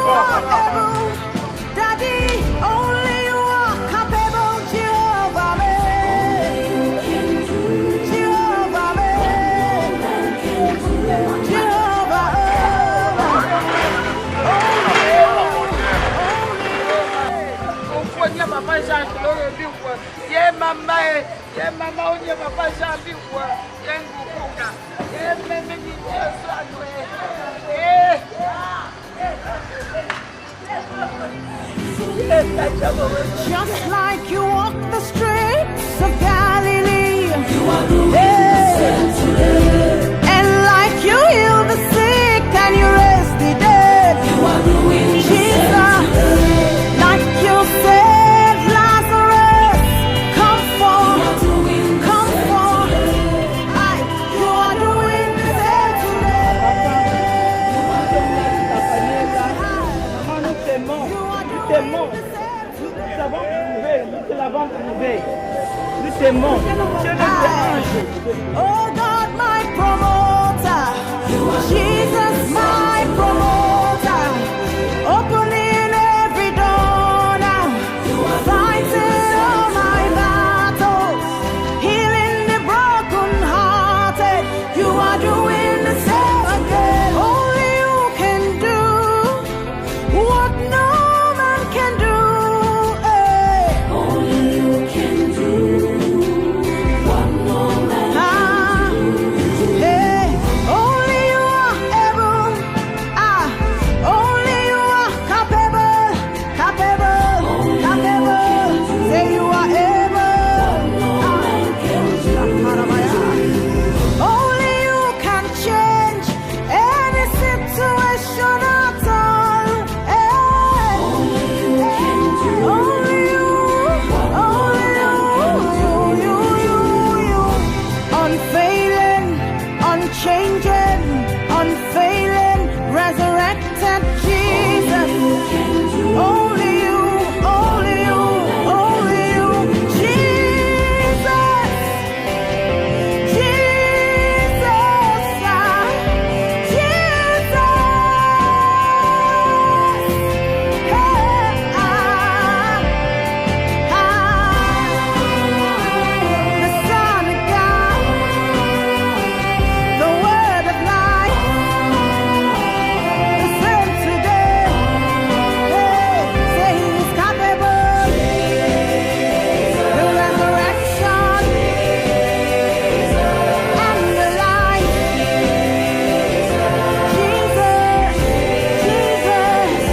are able, Daddy, only you are capable, Jehovah, Jehovah, just like you walk the streets of Galilee, you are and like you heal the sick and you raise the dead, you are doing Jesus, like you saved Lazarus, come forth, come forth, you are doing the same today. Nous t'aimons, Dieu notre ange. Oh God, my promoter, Jesus, my promoter, opening every door now, fighting all my battles, healing the broken-hearted. You are doing the same again. Only you can do what no man can do. Only you can do what no man can do. Hey, only you are able. Only you are capable, capable, capable. Say you are able. Only you can change any situation at all. Only you can do. Only you, you. Unfailing, unchanging, unfailing, resurrected Jesus. Only you, only you, only you. Jesus, Jesus, the Son of God, the Word of life, the same today. Say He's capable, the resurrection and the life. Jesus, Jesus,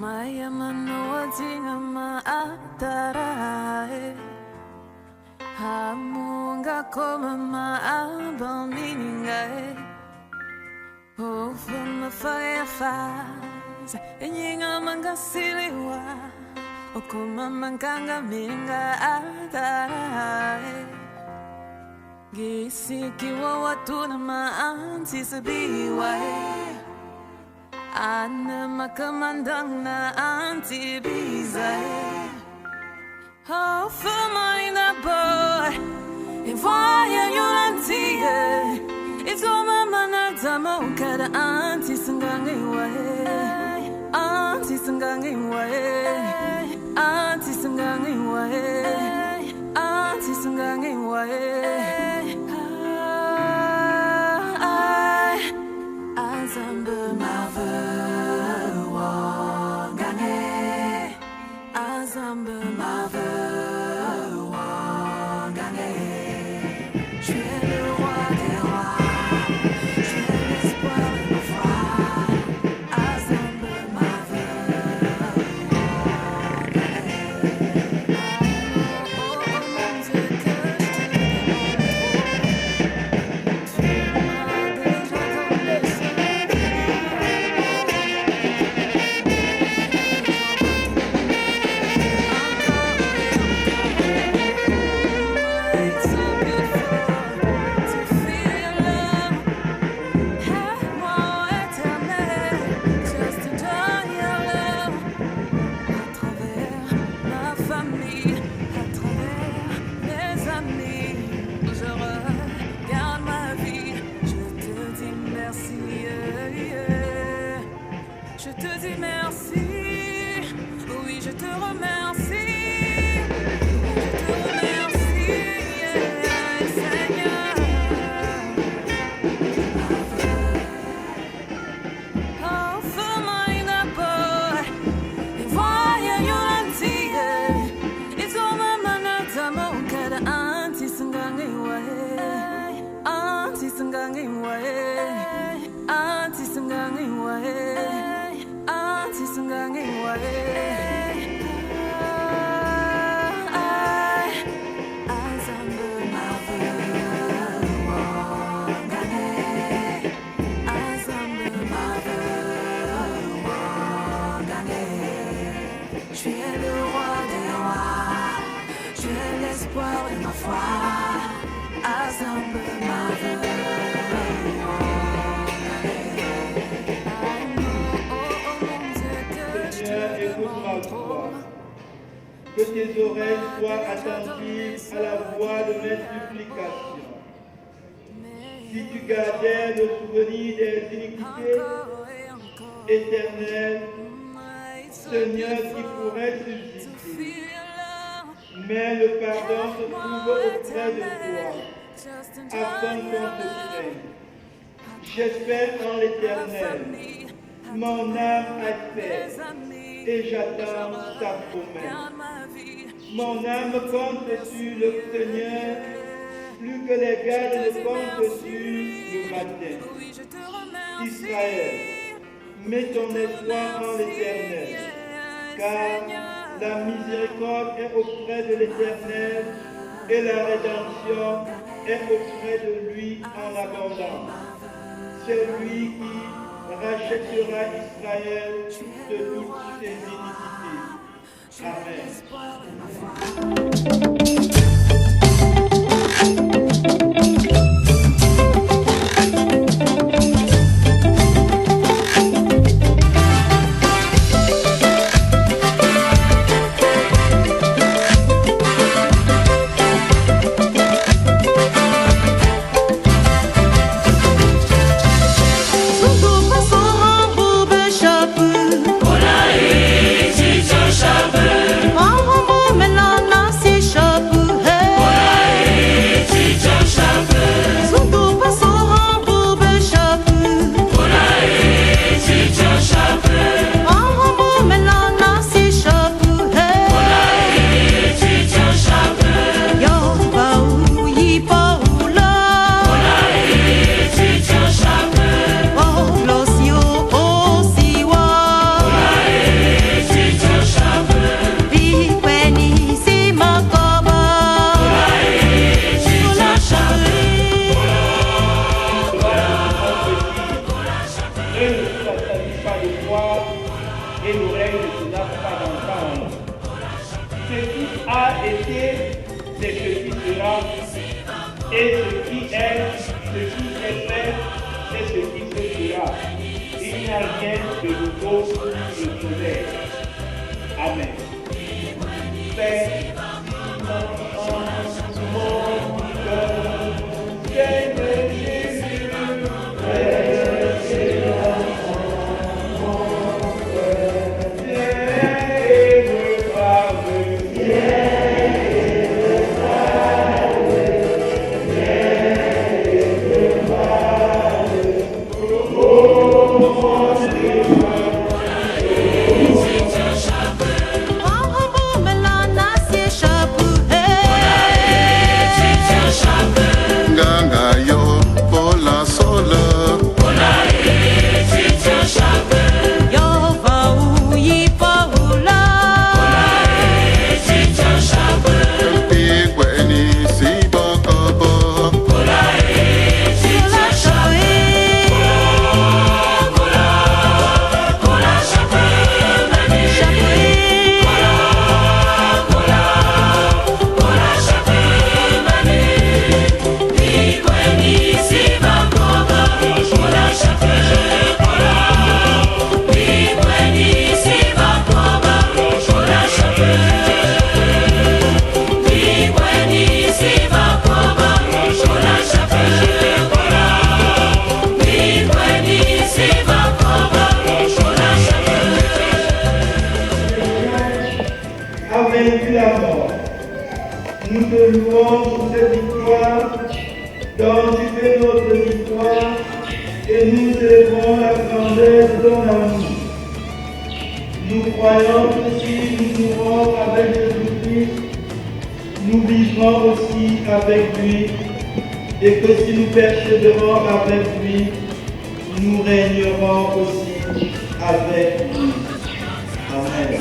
Maya manoatinga maatarai Hamunga koma maabalminingai Over my fireflies Enyinga mangasiliwa Okuma mankanga minga atarai Gisikiwa watu na maanti sabiwai Ana makamandang na antibizay Offer mine na boy E voia yun antiga Que tes oreilles soient attentives à la voix de mes supplications. Si tu gardais le souvenir des iniquités éternelles, Seigneur, qui pourrait subsister. Mais le pardon se trouve auprès de toi, afin qu'on te craigne. J'espère en l'Éternel, mon âme espère, et j'attends ta promesse. Mon âme compte sur le Seigneur, plus que les gardes ne comptent sur le matin. Israël, mets ton espoir en l'Éternel, car la miséricorde est auprès de l'Éternel et la rédemption est auprès de lui en abondance. C'est lui qui rachètera Israël de toutes ses iniquités. Amen. Et l'oreille ne se lasse pas d'entendre. Ce qui a été, c'est ce qui sera, et ce qui est fait, c'est ce qui se fera. Il n'y a rien de nouveau sous le soleil. Amen. Fais mon cœur, Seigneur Jésus. vaincu la mort. Nous te louons pour cette victoire dont tu fais notre victoire et nous célébrons la grandeur de ton amour. Nous croyons que si nous mourons avec Jésus-Christ, nous vivrons aussi avec lui et que si nous persévérons avec lui, nous régnerons aussi avec lui. Amen.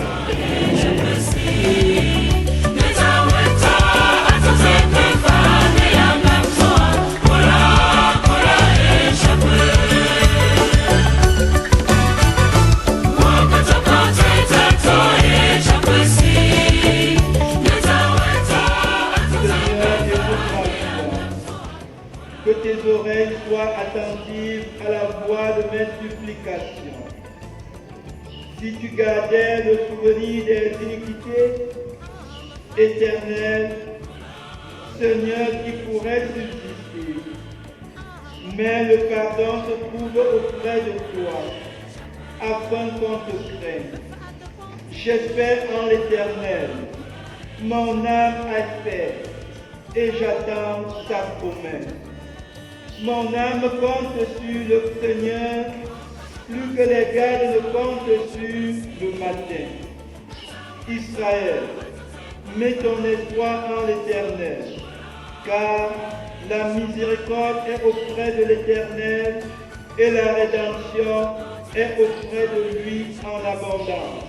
Que tes oreilles soient attentives à la voix de mes supplications. Si tu gardais le souvenir des iniquités éternelles, Seigneur, qui pourrait subsister, mais le pardon se trouve auprès de toi, afin qu'on te craigne. J'espère en l'Éternel, mon âme espère, et j'attends sa promesse. Mon âme compte sur le Seigneur, plus que les gardes ne comptent sur le matin. Israël, mets ton espoir en l'Éternel, car la miséricorde est auprès de l'Éternel et la rédemption est auprès de lui en abondance.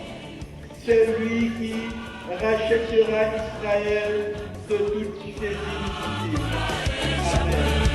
C'est lui qui rachètera Israël de toutes ses iniquités. Amen.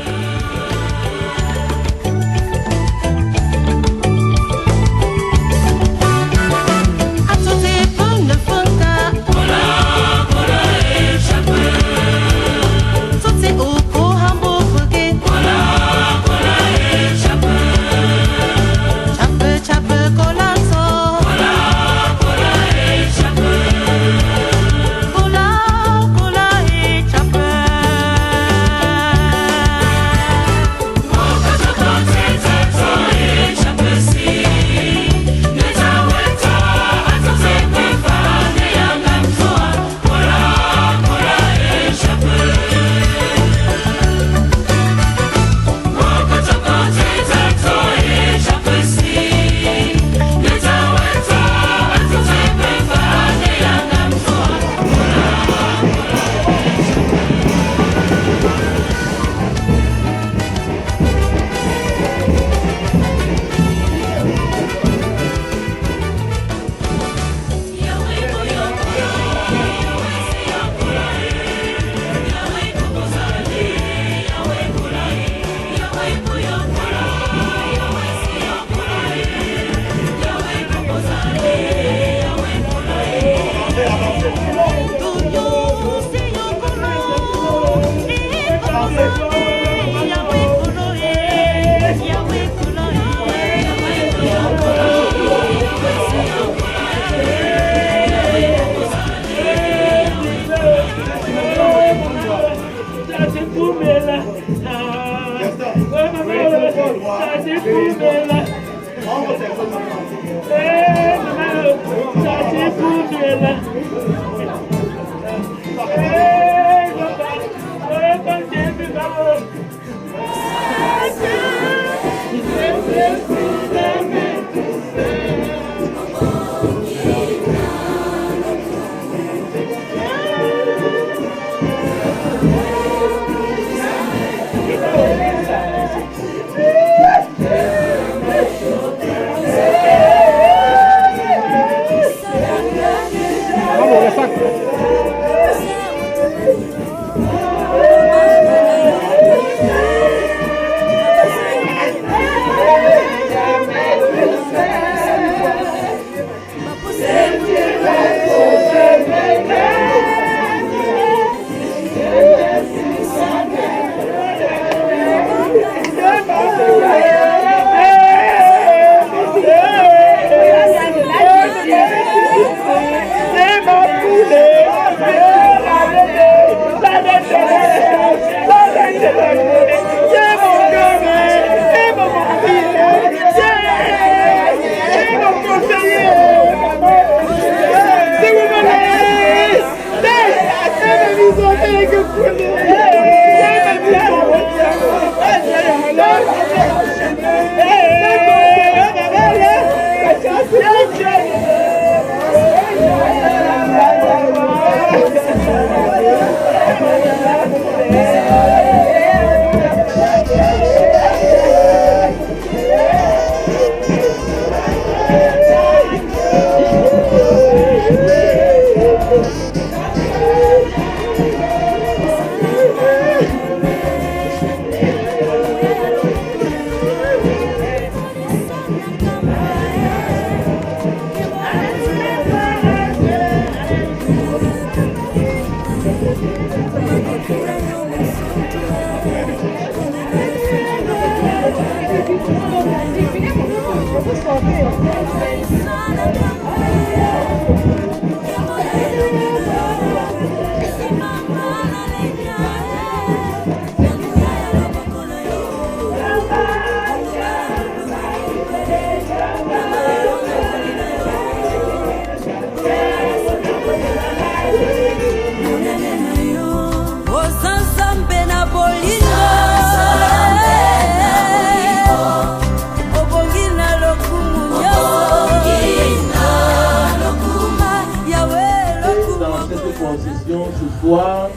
Ce soir,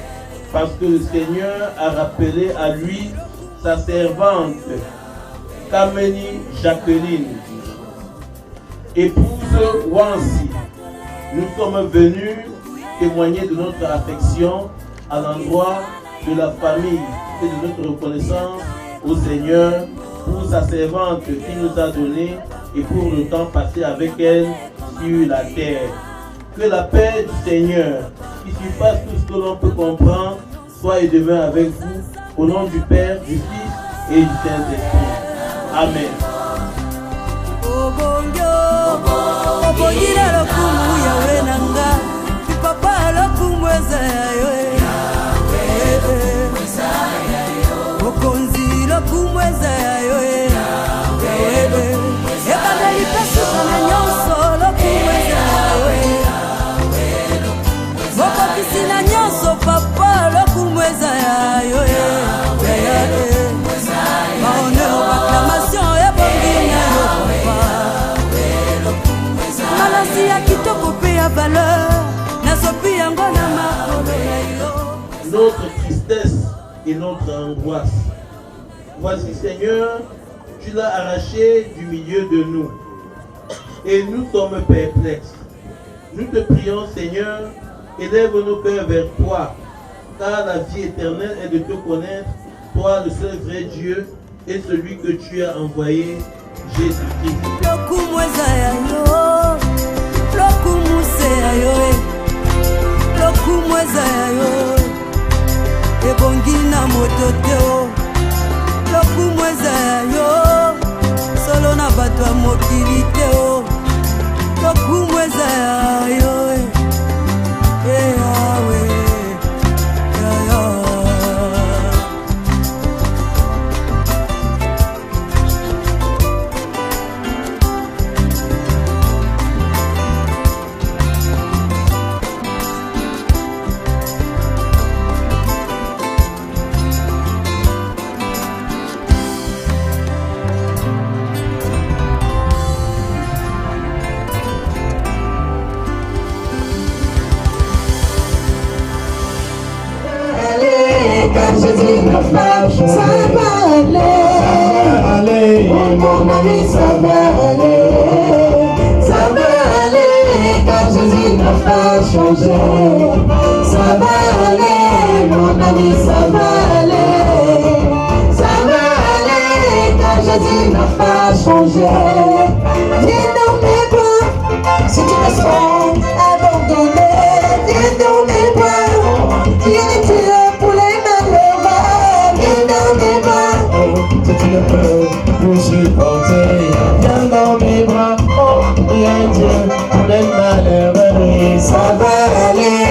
parce que le Seigneur a rappelé à lui sa servante Kameni Jacqueline, épouse Wansi. Nous sommes venus témoigner de notre affection à l'endroit de la famille et de notre reconnaissance au Seigneur pour sa servante qu'il nous a donné et pour le temps passé avec elle sur la terre. Que la paix du Seigneur, qui surpasse tout ce que l'on peut comprendre, soit et demeure avec vous, au nom du Père, du Fils et du Saint-Esprit. Amen. Notre tristesse et notre angoisse. Voici, Seigneur, tu l'as arraché du milieu de nous. Et nous sommes perplexes. Nous te prions, Seigneur, élève nos cœurs vers toi, car la vie éternelle est de te connaître, toi le seul vrai Dieu, et celui que tu as envoyé, Jésus-Christ. Ebongina mototeo lokumweza yo solo na bato ya mokili teo lokumweza yo yawe Ça va aller, mon ami, ça va aller. Ça va aller, car Jésus n'a pas changé. Ça va aller, mon ami, ça va aller. Ça va aller, car Jésus n'a pas changé. Viens dans mes bras, si tu te sens abandonné. Viens dans mes bras, viens tirer. Tu ne peux plus supporter. Viens dans mes bras, oh, rien Dieu, pour les malheureux. Ça va aller,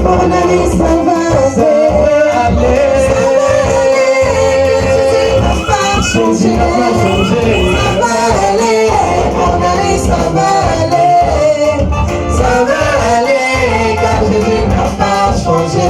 mon ami, ça va aller. Ça va aller, ça va changer. Ça va aller, mon ami, ça va aller. Ça va aller, car Jésus n'a pas changé.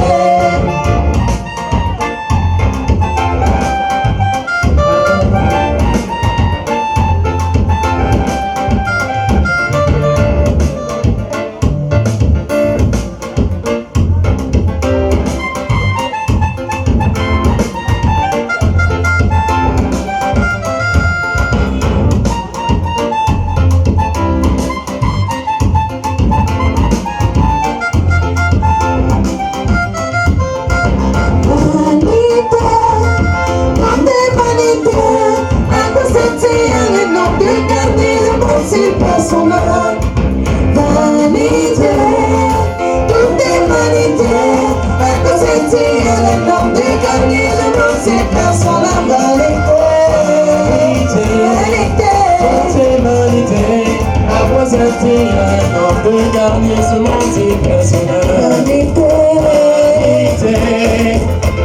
consenti un homme de gagner ce monde personnel.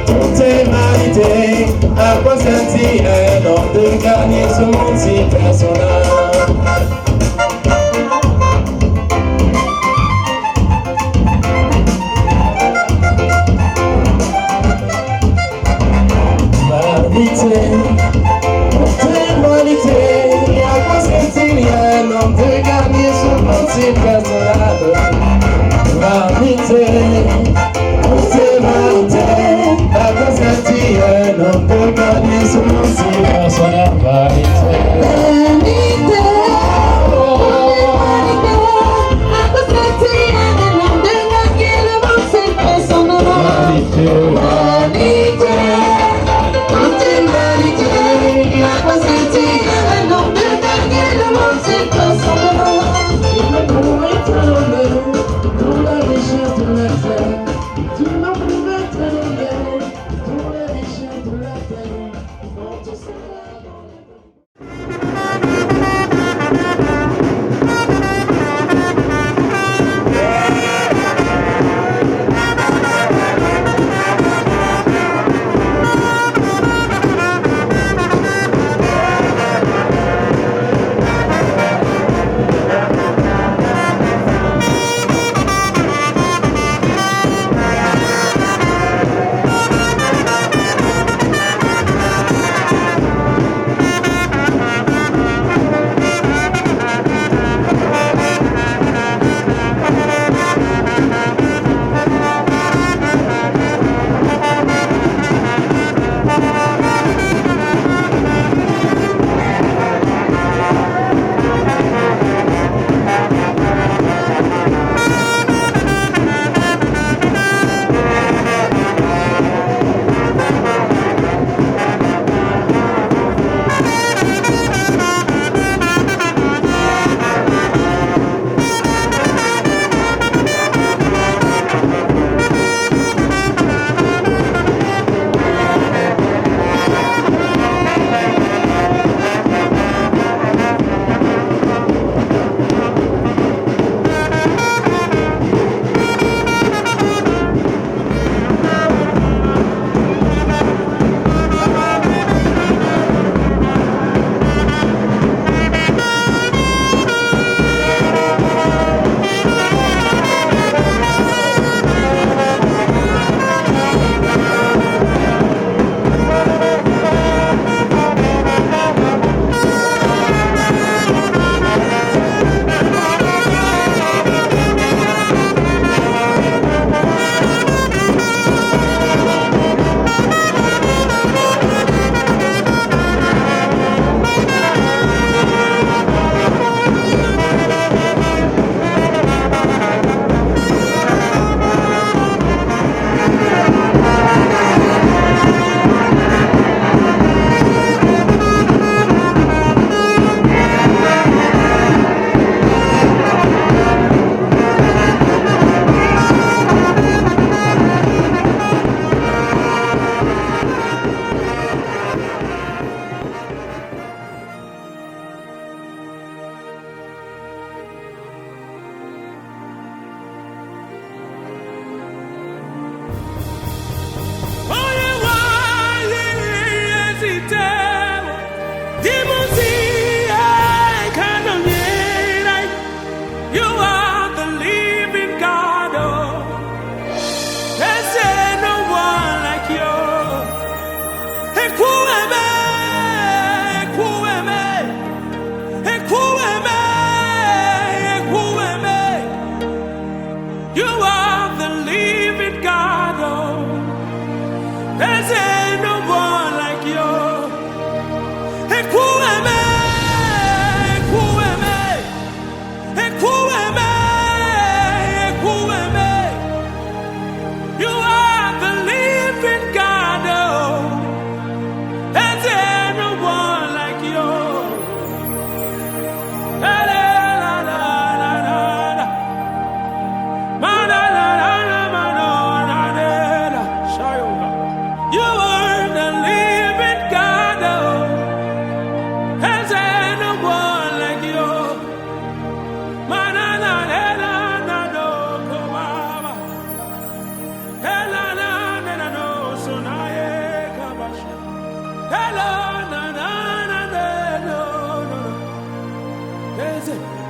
Toute humanité a consenti un homme de gagner ce monde personnel.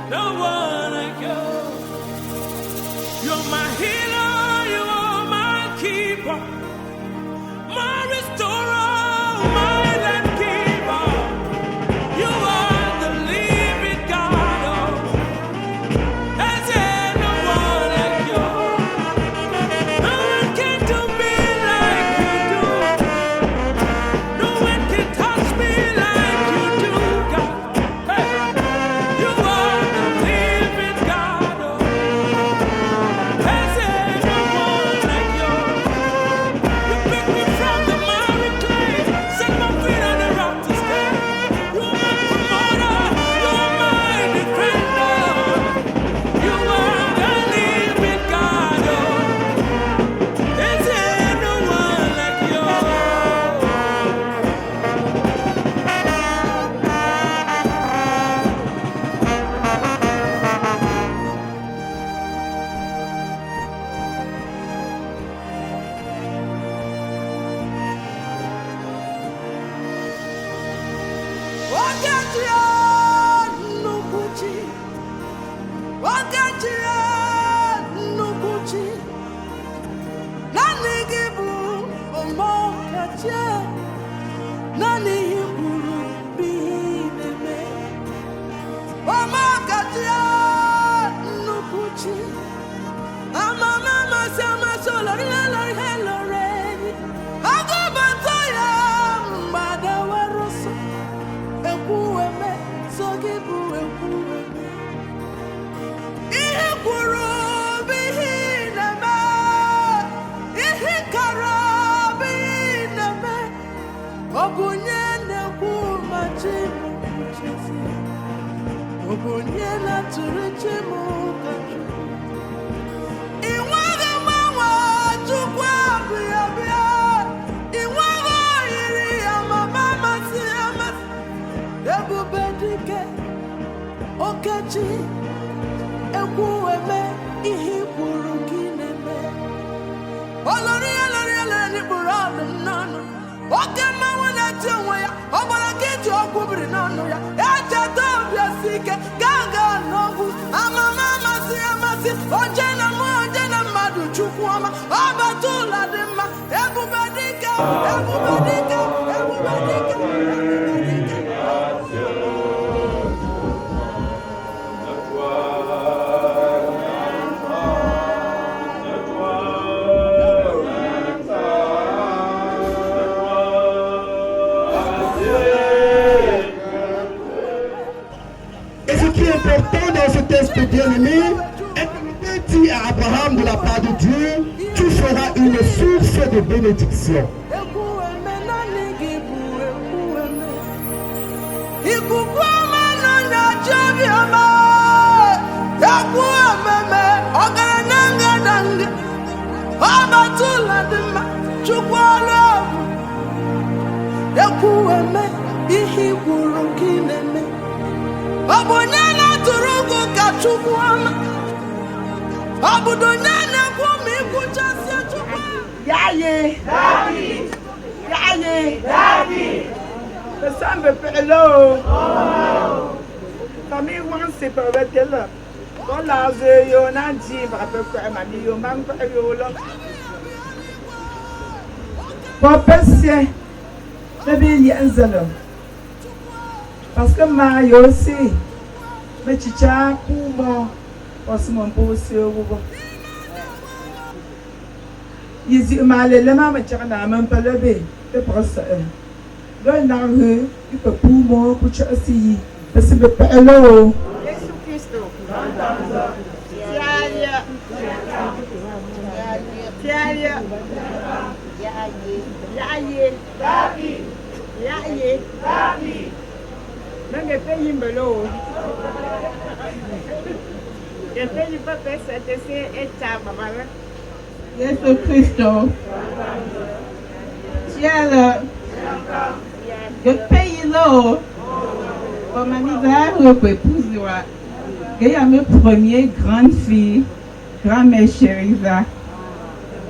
no one like you. You're my healer, you are my keeper, my restorer, my land keeper. You are the living God. There's no one like you. No one can do me like you do. No one can touch me like you do, God. Hey, you are the living God. There's no one like you. You pick me from the miry clay, set my feet on the rock to stand. You are my promoter, you are my defender. You are the living God. There's no one like you. Wakatia nukuchi, wakatia nukuchi, nani gibu omokatia, nani hiburu bineme, omokatia nukuchi, amama sama solo hello agobatoya mbadawaroso. Ekuweme, sogibu ekuweme. Ihe kwuru bihi neme, ihe kara bihi neme. Obunye nekwu machimu kuchezi, obunye naturu chimu kachu. Iwaga mawa chukwa bia, iwaga iri amama masi amasi. Ebubedike Okechi Ekwueme ihe kwuru gị na-eme. Olori ni buru ọdụ m n'ọnụ. Oke mmanwụ na-eti onwe ya, ọ gbara ka iji ọgwụ biri n'ọnụ ya. Echeta obi esi ike, ga n'ogwu. Amama amasị amasị, oje na mmadụ Chukwu ọma. Ọbata ụlọ dị mma, Ebubedike. Et ce qui est important dans ce texte bien-aimé est que Dieu dit à Abraham de la part de Dieu, tu feras une source de bénédiction. Yaye, Daddy, le sang me fait l'eau. Famille, moi, c'est pas vrai de là. Quand la zé, on a dit, je me rappelle quoi, elle m'a dit, on m'a fait l'eau. Papa, c'est, je vais y aller. Parce que ma aussi, mais chicha pour moi, parce que mon beau c'est au bout. Ils m'a allé là, mais tu n'as même pas levé. C'est pour ça. Donc, dans rue, il peut pour moi, pour tu assis. Parce que le père est là. Jésus Christ. Jésus Christ, le pays là, comme anniversaire pour épouser, il y a mes premières grandes filles, grand-mère Chérisa.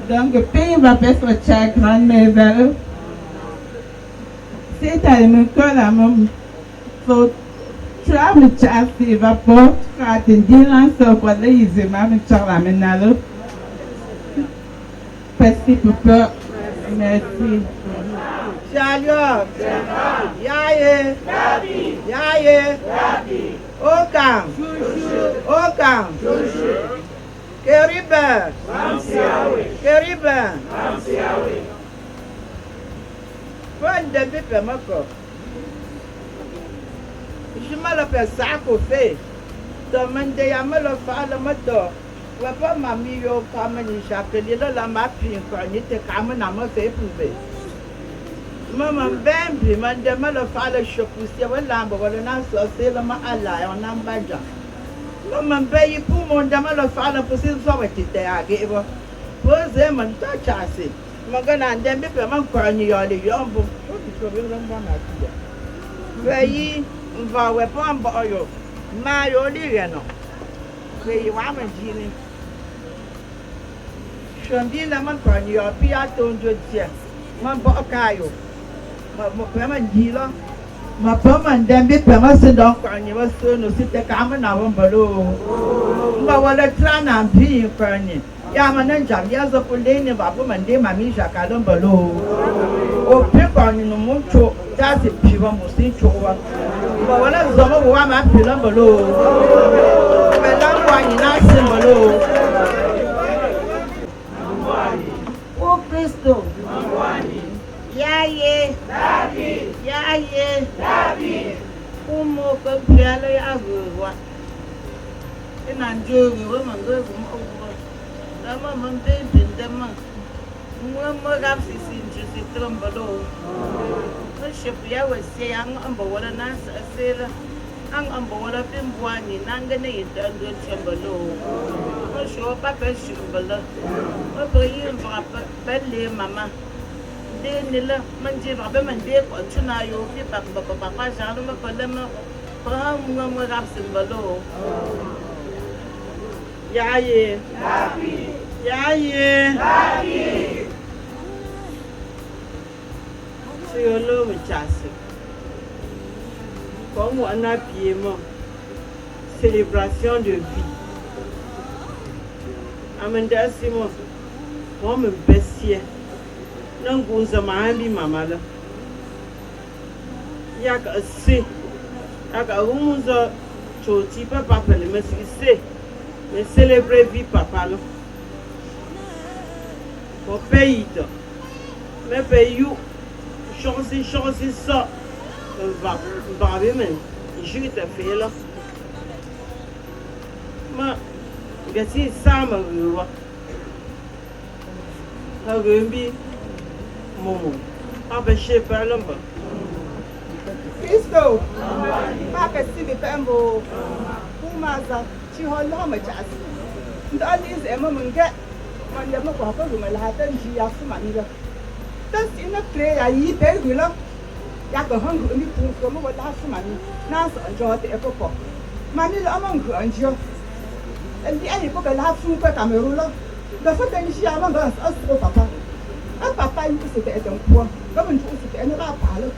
Donc le pays va faire sa grand-mère. C'est à mon cœur la même. tra me chasi va po tra tindilan so kwa le ize ma me chara me nalo. Merci papa. Merci. Shalom. Yaye. Yaye. Okam. Okam. Keribe. Keribe. Bonne de pipe mako. Je me le fais ça qu'on fait. Demande à me le faire le moteur. Ouais, pas ma mio comme ni chapelier la map encore ni te comme na me fait prouver. Maman ben puis man de me le faire le chocoussi ouais lambe voilà na saucer le ma ala on en baja. Maman ben pour mon de me le faire le possible soit ouais te age bo. Poser man ta chasse. Magana ndembe pe man ko ni yo le yo bo. So bi ran ba na ti. Veyi va ouais pas en ba yo. Ma yo li no. Veyi wa man jini. Shambin la man ko ni yo pi a ton jo tia. Man ba kayo. Ma pe man ji lo. Ma pa man dembe pe ma se don ko ni wa so no si te ka ma na wa mbalo. Mba wala trana pi ko ni. Ya man jam ya zo ko le ni ba pa man de ma mi jaka don mbalo. O pe ko ni no mo cho ta se pi wa mo si cho wa. Mba wala zo mo wa ma pi lo mbalo. Pe la wa ni na se mbalo. O Cristo. Yaye. David. Yaye. David. Umo ko pialo ya gwa. Ina njogi wo mango mo ko. Dama man be bindama. Mo gap sisi njusi trombalo. Ko shep ya wase yang amba wala nas asela. Ang amba wala pimbwani nangane itando chambalo. Ko sho pa pe shumbalo. Ko boyin ba belle mama. Nila manje ba man de ko tuna yo fi ba jalo ma ko le ma pa mo rap simbalo yaye yaye si lo mi chasi comme on a piement célébration de vie amenda simo on me bessier nan gunza mahali mamala ya ka se aka hunza choti papa pele me se me célébrer vie papa lo ko pays to me pays chance ça va men je te fais là ma gati sama ruwa ha gumbi Momo, Papa Shepa Lumber. Cristo, Papa Sibi Pembo, Umaza, Chiholoma Jas. That is a moment get when the Moko will have them she has money. That's in a play I eat very well. Yak a hungry only food from what last money. Now enjoy the apple. Money among her and you. And the any book I have food for Camerula. The first thing she among us, Papa. Papa used to get them poor. Government used to get another pilot.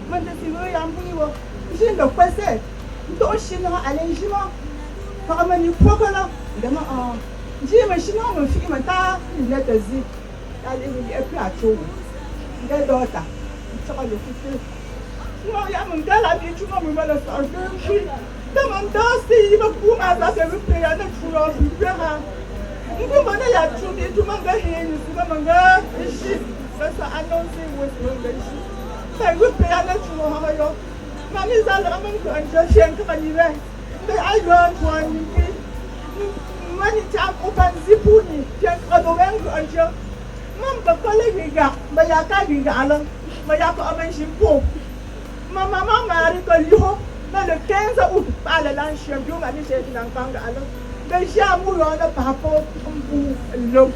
When the civil young people, she in the question. Don't she know Alengima? How many program? The Jim and she know when she went out, let us see. That is a plateau. Their daughter. It's all the people. No, young girl, I did you know we were a star. Come on, Dusty, but who has a repair and a true of Ngumana ya chudi tumanga heni tumanga ishi sasa anonsi wesmanga ishi tangu peana chumo hayo mami zala amangu anja shenka kanire nde ayo twani mani ta open zipuni shenka dowengu anja mamba kole giga bayaka giga ala bayaka amanshi po mama mari ko liho na le 15 août par le lan champion mani shefi nankanga ala déjà moulon na papo lo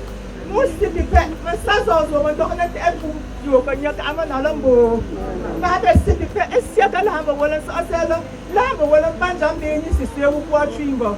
musti bi pe ma sazo zo ma do na te bu yo ko nya ka ma na lambo ma be si bi pe esia ka la ba wala sa sala la ba wala banja be ni si se wu kwa twimbo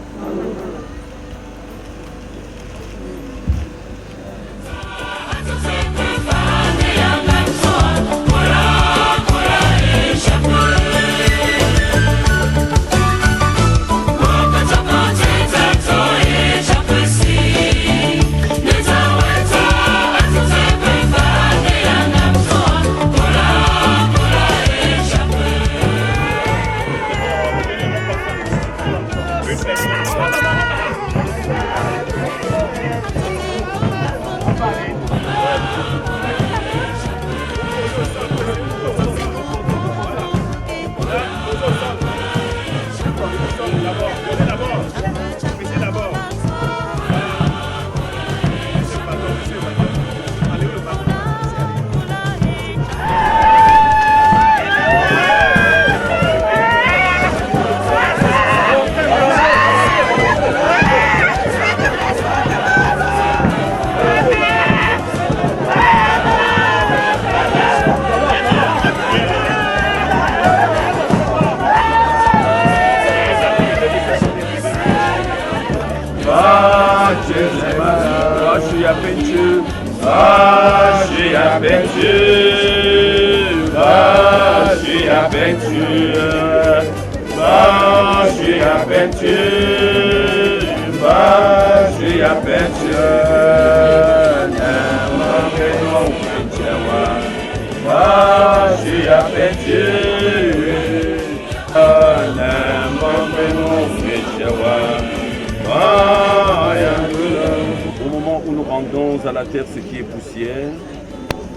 Au moment où nous rendons à la terre ce qui est poussière,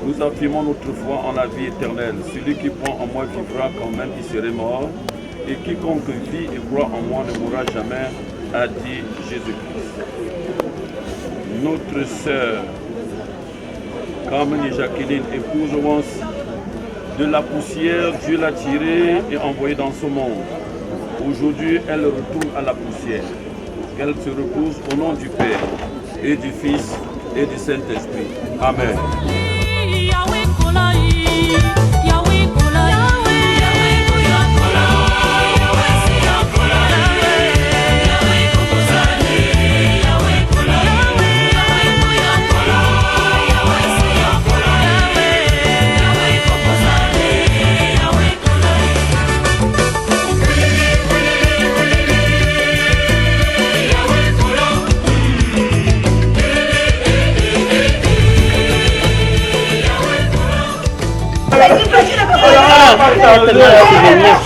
nous affirmons notre foi en la vie éternelle. Celui qui croit en moi vivra quand même il serait mort, et quiconque vit et croit en moi ne mourra jamais, a dit Jésus-Christ. Notre sœur Carmen et Jacqueline, épouse Rance, de la poussière, Dieu l'a tirée et envoyée dans ce monde. Aujourd'hui, elle retourne à la poussière. Qu'elle se repose au nom du Père et du Fils et du Saint-Esprit. Amen.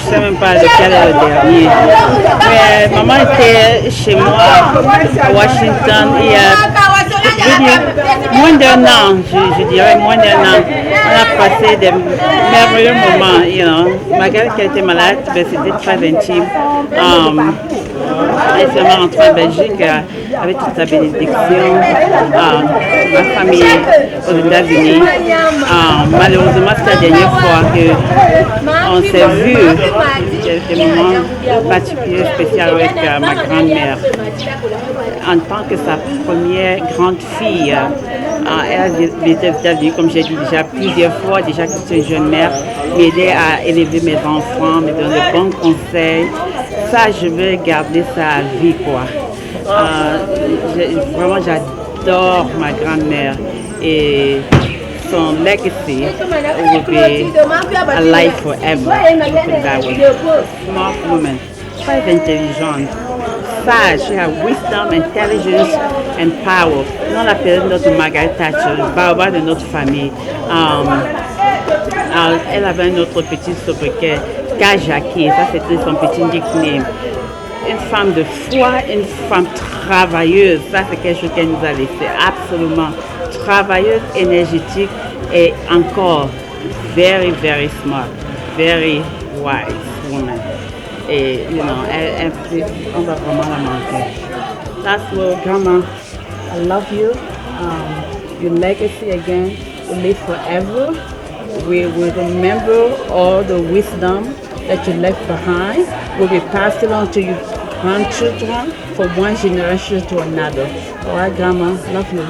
Je sais même pas lequel est le dernier. Mais maman était chez moi à Washington il y a moins d'un an, je dirais moins d'un an. On a passé des merveilleux moments, you know. Malgré qu'elle était malade, mais c'était très intime. Elle s'est rentrée en Belgique avec toute sa bénédiction, ma famille aux États-Unis. Malheureusement, c'est la dernière fois qu'on s'est vu. Des moments particuliers, spéciaux avec ma grand-mère. En tant que sa première grande fille, elle a visité aux États-Unis, comme j'ai dit déjà plusieurs fois, déjà que j'étais une jeune mère, m'aider à élever mes enfants, me donner de bons conseils. Ça, je veux garder ça à vie, quoi. Vraiment, j'adore ma grand-mère et son legacy will be alive forever. Smart woman, très intelligente, sage, she has wisdom, intelligence and power. On l'appelle notre Margaret Thatcher, le baobab de notre famille. Elle avait un autre petit sobriquet, Kajaki, ça c'était son petit nickname. Une femme de foi, une femme travailleuse, ça c'est quelque chose qu'elle nous a laissé, absolument. Travailleuse, énergétique et encore very, very smart, very wise woman. Et, you know, on va vraiment la manquer. That's what, Grandma, I love you. Your legacy again will live forever. We will remember all the wisdom that you left behind. Will be passed on to your grandchildren from one generation to another. All right, Grandma, love you.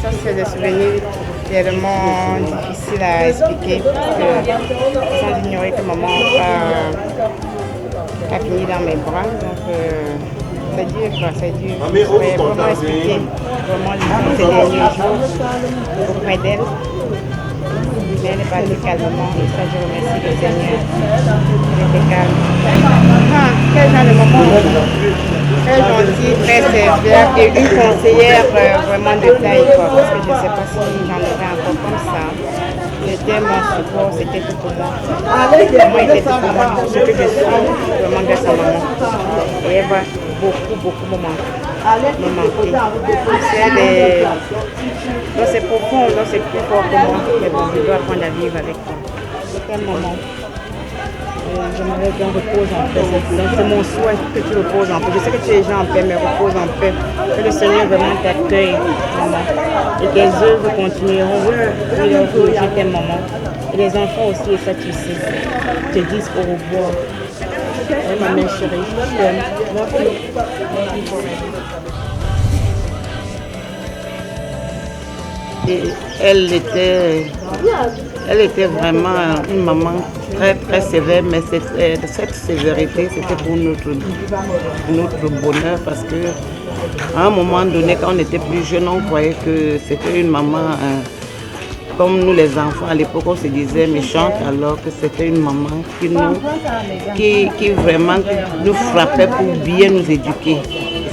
Ça, c'est des souvenirs tellement difficiles à expliquer sans ignorer que maman a fini dans mes bras. Donc, c'est dur, quoi, c'est dur. Je vais vraiment expliquer vraiment ces derniers jours auprès d'elle. Mais elle est partie calmement et ça, je remercie le Seigneur. Elle était calme. Quel genre de moment très gentille, très serviable et une conseillère vraiment de taille, quoi, parce que je ne sais pas si j'en aurais encore comme ça. C'était mon support, c'était tout pour moi. Maman était tout pour moi. Ce que je suis, vraiment grâce à maman. Et elle va beaucoup me manquer. Donc c'est profond, donc c'est plus fort que moi. Mais bon, je dois apprendre à vivre avec toi. C'était un moment. J'aimerais bien repose en paix. C'est mon souhait que tu reposes en paix. Je sais que tu es déjà en paix, mais repose en paix. Que le Seigneur vraiment t'accueille, maman. Et tes œuvres continueront. Oui, je t'aime, maman. Et les enfants aussi, et ça tu sais, te disent au revoir. Oui, ma mère chérie, je t'aime. Et elle était vraiment une maman très sévère, mais cette sévérité, c'était pour notre bonheur, parce que à un moment donné, quand on était plus jeune, on croyait que c'était une maman, comme nous les enfants, à l'époque on se disait méchante, alors que c'était une maman qui vraiment nous frappait pour bien nous éduquer.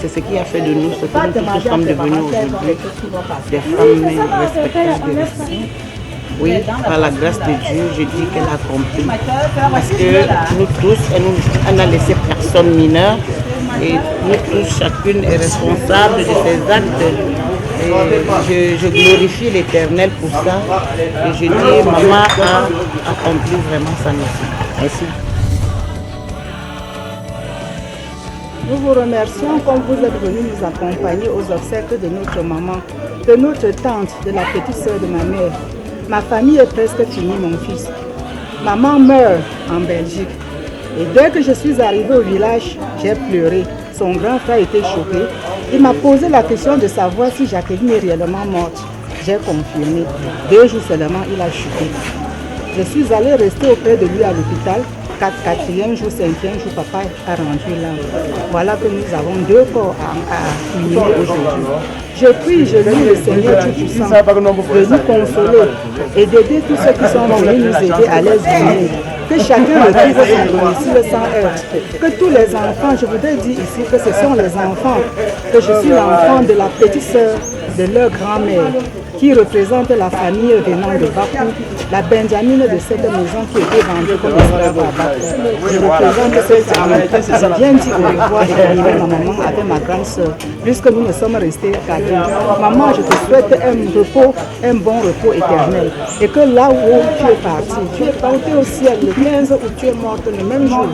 C'est ce qui a fait de nous ce que nous tous sommes devenus aujourd'hui, des femmes respectables de l'esprit. Oui, par la grâce de Dieu, je dis qu'elle a accompli. Parce que nous tous, elle n'a laissé personne mineur. Et nous tous, chacune est responsable de ses actes. Et je glorifie l'Éternel pour ça. Et je dis, maman a accompli vraiment sa mission. Merci. Nous vous remercions comme vous êtes venus nous accompagner aux obsèques de notre maman, de notre tante, de la petite sœur de ma mère. Ma famille est presque finie, mon fils. Maman meurt en Belgique. Et dès que je suis arrivée au village, j'ai pleuré. Son grand frère était choqué. Il m'a posé la question de savoir si Jacqueline est réellement morte. J'ai confirmé. 2 jours seulement, il a chuté. Je suis allée rester auprès de lui à l'hôpital. 4e jour, 5e jour, papa a rendu là. Voilà que nous avons 2 corps à unir aujourd'hui. Je prie, je loue le Seigneur Tout-Puissant de nous consoler et d'aider tous ceux qui sont venus nous aider à les unir. Que chacun retrouve son domicile sans heurts. Que tous les enfants, je voudrais dire ici que ce sont les enfants, que je suis l'enfant de la petite sœur de leur grand-mère, qui représente la famille venant de Bakou, la Benjamine de cette maison qui était vendue comme esclave à Bakou. Je représente cette famille. Je viens dire au revoir et bénir ma maman avec ma grande sœur, puisque nous ne sommes restés qu'à 2. Maman, je te souhaite un bon repos éternel. Et que là où tu es parti au ciel le 15 où tu es morte, le même jour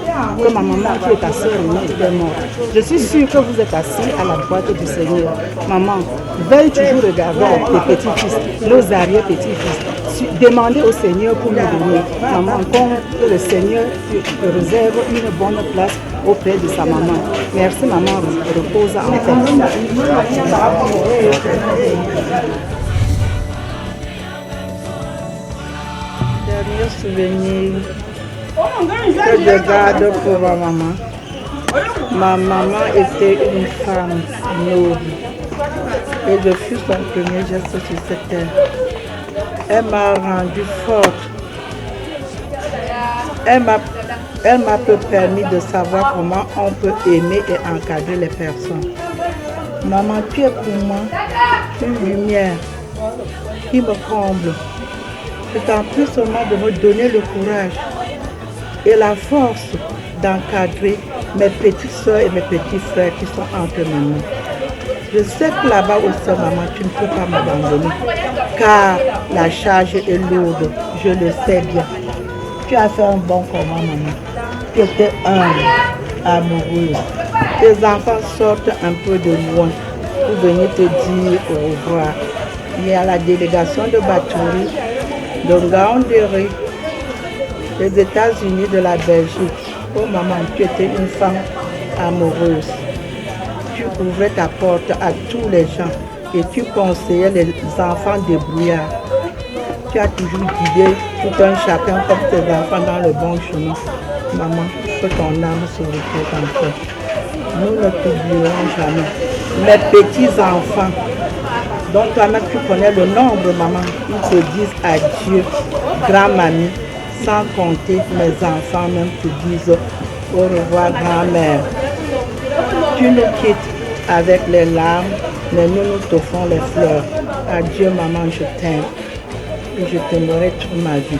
que ma maman qui est ta sœur aînée était morte. Je suis sûre que vous êtes assis à la droite du Seigneur. Maman, veille toujours regarder tes petits-fils, nos arrière-petits-fils. Demandez au Seigneur pour nous donner. Maman, que le Seigneur te réserve une bonne place auprès de sa maman. Merci maman, repose en paix. Dernier souvenir que je garde pour ma maman. Ma maman était une femme noble et je fus son premier geste sur cette terre. Elle m'a rendue forte. Elle m'a permis de savoir comment on peut aimer et encadrer les personnes. Maman, tu es pour moi une lumière qui me comble. Je t'en prie seulement de me donner le courage et la force d'encadrer mes petites soeurs et mes petits frères qui sont entre mes mains. Je sais que là-bas aussi, maman, tu ne peux pas m'abandonner, car la charge est lourde, je le sais bien. Tu as fait un bon combat, maman. Tu étais humble, amoureuse. Tes enfants sortent un peu de loin pour venir te dire au revoir. Il y a la délégation de Batouri, de Ngaoundéré, des États-Unis, de la Belgique. Oh maman, tu étais une femme amoureuse. Tu ouvrais ta porte à tous les gens et tu conseillais les enfants débrouillards. Tu as toujours guidé tout un chacun comme tes enfants dans le bon chemin. Maman, que ton âme se repose en paix. Nous ne t'oublierons jamais. Mes petits-enfants, dont toi-même tu connais le nombre, maman, ils te disent adieu, grand-mamie, sans compter mes enfants même te disent au revoir, grand-mère. Tu nous quittes avec les larmes, mais nous t'offrons les fleurs. Adieu, maman, je t'aime. et je t'aimerai toute ma vie.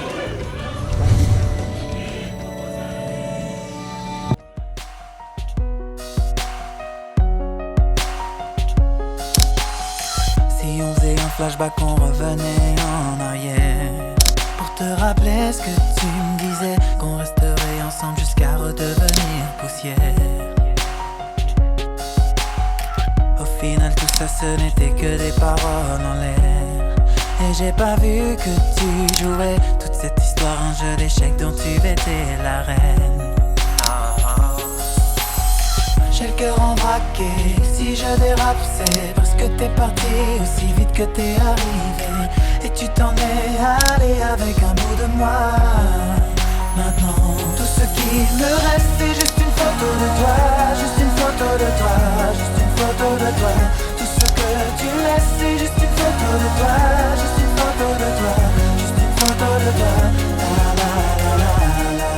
Si on faisait un flashback, on revenait en arrière pour te rappeler ce que tu me disais, qu'on resterait ensemble jusqu'à redevenir poussière. Au final tout ça ce n'était que des paroles en l'air, et j'ai pas vu que tu jouais toute cette histoire, un jeu d'échecs dont tu étais la reine. J'ai le cœur en braqué, si je dérape c'est parce que t'es parti aussi vite que t'es arrivé, et tu t'en es allé avec un bout de moi. Maintenant tout ce qui me reste c'est juste une photo de toi, juste une photo de toi, juste une photo de toi. Tout ce que tu laisses c'est juste une photo de toi, juste une photo de toi, juste une photo de toi. La la la la la la la la la.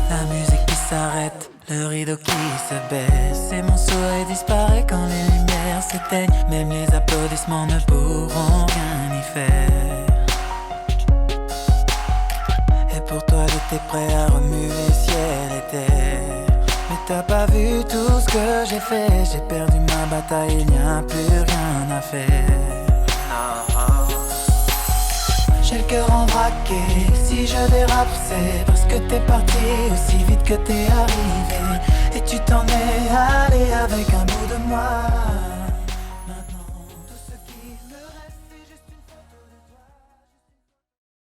La musique qui s'arrête, le rideau qui se baisse, et mon sourire disparaît quand les lumières s'éteignent. Même les applaudissements ne pourront rien y faire. Et pour toi j'étais prêt à remuer ciel et terre, mais t'as pas vu tout ce que j'ai fait. J'ai perdu ma bataille, il n'y a plus rien à faire. J'ai le cœur en braqué, si je dérape c'est parce que t'es parti aussi vite que t'es arrivé, et tu t'en es allé avec un bout de moi.